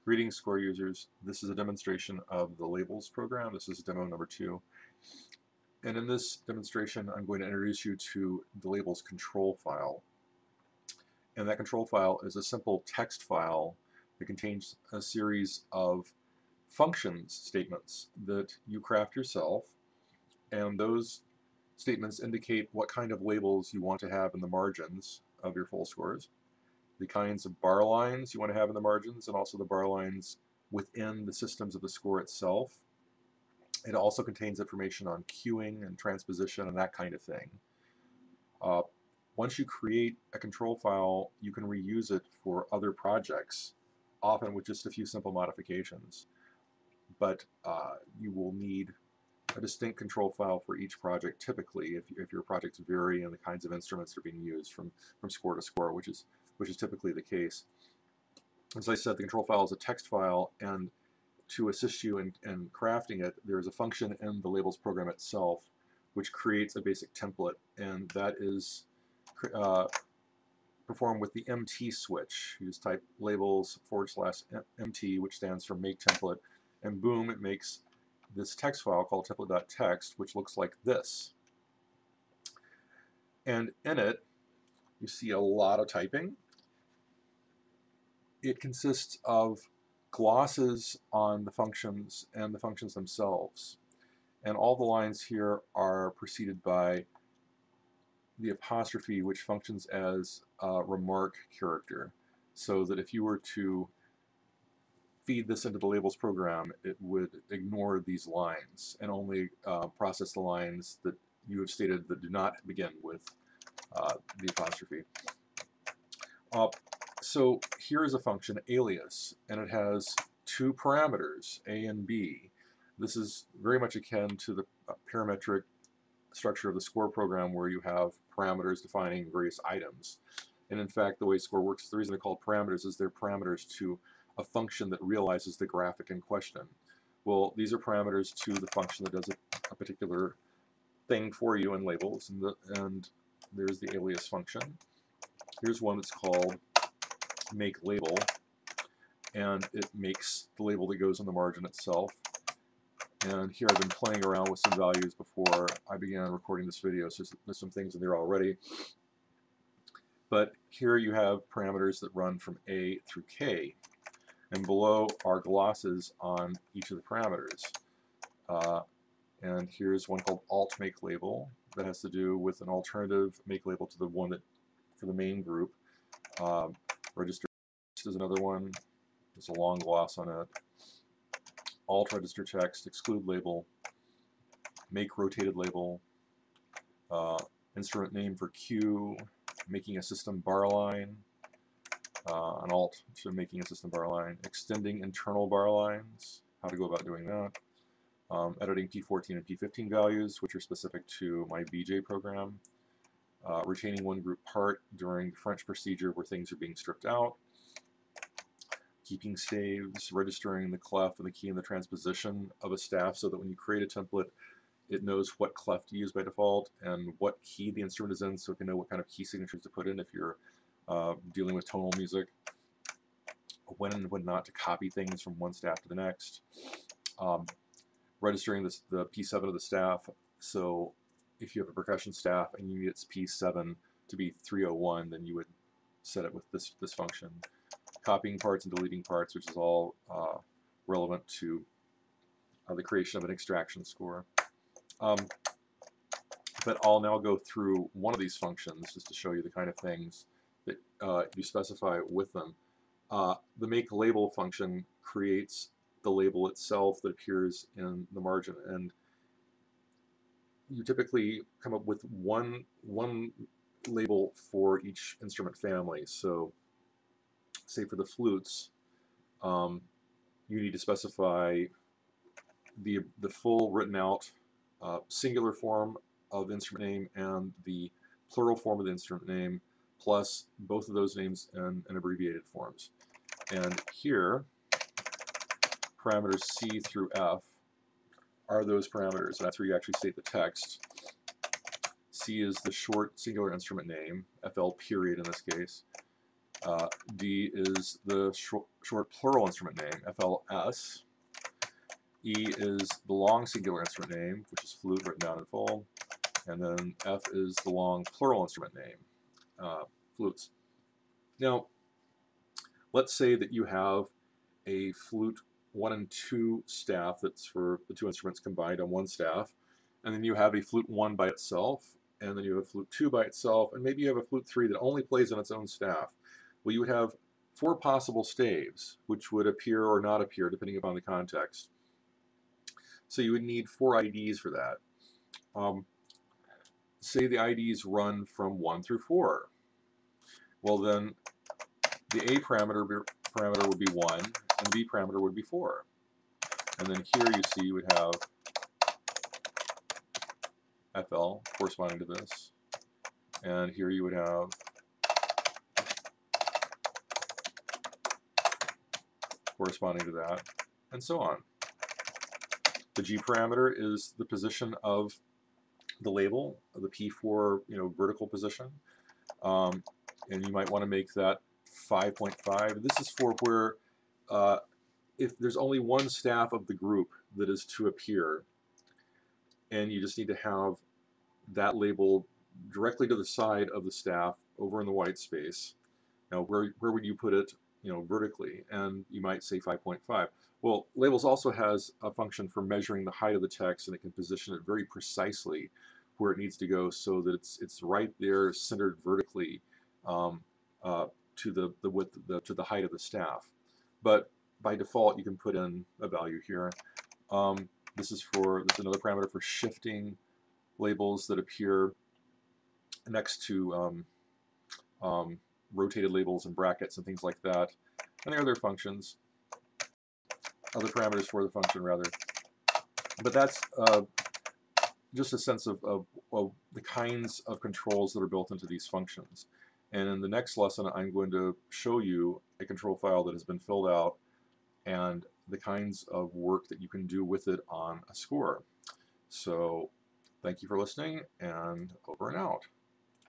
Greetings, score users. This is a demonstration of the labels program. This is demo number 2. And in this demonstration, I'm going to introduce you to the labels control file. And that control file is a simple text file that contains a series of functions statements that you craft yourself. And those statements indicate what kind of labels you want to have in the margins of your full scores, the kinds of bar lines you want to have in the margins, and also the bar lines within the systems of the score itself. It also contains information on queuing and transposition and that kind of thing. Once you create a control file, you can reuse it for other projects, often with just a few simple modifications. But you will need a distinct control file for each project, typically, if your projects vary and the kinds of instruments that are being used from score to score, which is typically the case. As I said, the control file is a text file, and to assist you in crafting it, there is a function in the labels program itself which creates a basic template, and that is performed with the MT switch. You just type labels/MT, which stands for make template, and boom, it makes this text file called template.txt, which looks like this. And in it, you see a lot of typing. It consists of glosses on the functions and the functions themselves. And all the lines here are preceded by the apostrophe, which functions as a remark character, so that if you were to feed this into the labels program, it would ignore these lines and only process the lines that you have stated that do not begin with the apostrophe. So here is a function, alias, and it has two parameters, A and B. This is very much akin to the parametric structure of the score program, where you have parameters defining various items. And in fact, the way score works, the reason they're called parameters is they're parameters to a function that realizes the graphic in question. Well, these are parameters to the function that does a particular thing for you in labels, and there's the alias function. Here's one that's called make label, and it makes the label that goes on the margin itself. And here I've been playing around with some values before I began recording this video, so there's some things in there already. But here you have parameters that run from A through K, and below are glosses on each of the parameters. And here's one called alt make label that has to do with an alternative make label to the one that for the main group. Register is another one. There's a long gloss on it. Alt register text, exclude label, make rotated label, instrument name for Q, making a system bar line, an alt to making a system bar line, extending internal bar lines, how to go about doing that, editing P14 and P15 values, which are specific to my BJ program, retaining one group part during the French procedure where things are being stripped out, keeping saves, registering the clef and the key and the transposition of a staff so that when you create a template, it knows what clef to use by default and what key the instrument is in, so it can know what kind of key signatures to put in if you're dealing with tonal music, when and when not to copy things from one staff to the next, registering the P7 of the staff, so if you have a percussion staff and you need its P7 to be 301, then you would set it with this function. Copying parts and deleting parts, which is all relevant to the creation of an extraction score. But I'll now go through one of these functions just to show you the kind of things that you specify with them. The make label function creates the label itself that appears in the margin, and you typically come up with one label for each instrument family. So say for the flutes, you need to specify the full written out singular form of the instrument name and the plural form of the instrument name, plus both of those names in abbreviated forms. And here, parameters C through F are those parameters. That's where you actually state the text. C is the short singular instrument name, FL period in this case. D is the short plural instrument name, FLS. E is the long singular instrument name, which is flute written down in full. And then F is the long plural instrument name, flutes. Now, let's say that you have a flute 1 and 2 staff that's for the two instruments combined on one staff, and then you have a flute 1 by itself, and then you have a flute 2 by itself, and maybe you have a flute 3 that only plays on its own staff. Well, you would have 4 possible staves, which would appear or not appear depending upon the context. So you would need 4 IDs for that. Say the IDs run from 1 through 4. Well, then the A parameter would be 1, and the B parameter would be 4. And then here you see you would have FL corresponding to this, and here you would have corresponding to that, and so on. The G parameter is the position of the label, the P4 vertical position, and you might want to make that 5.5. This is for where if there's only one staff of the group that is to appear, and you just need to have that label directly to the side of the staff over in the white space. Now, where would you put it, vertically? And you might say 5.5. Well, labels also has a function for measuring the height of the text, and it can position it very precisely where it needs to go so that it's right there, centered vertically to the width, to the height of the staff. But by default, you can put in a value here. This is another parameter for shifting labels that appear next to rotated labels and brackets and things like that. And there are other functions, other parameters for the function rather. But that's just a sense of the kinds of controls that are built into these functions. And in the next lesson, I'm going to show you a control file that has been filled out and the kinds of work that you can do with it on a score. So thank you for listening, and over and out.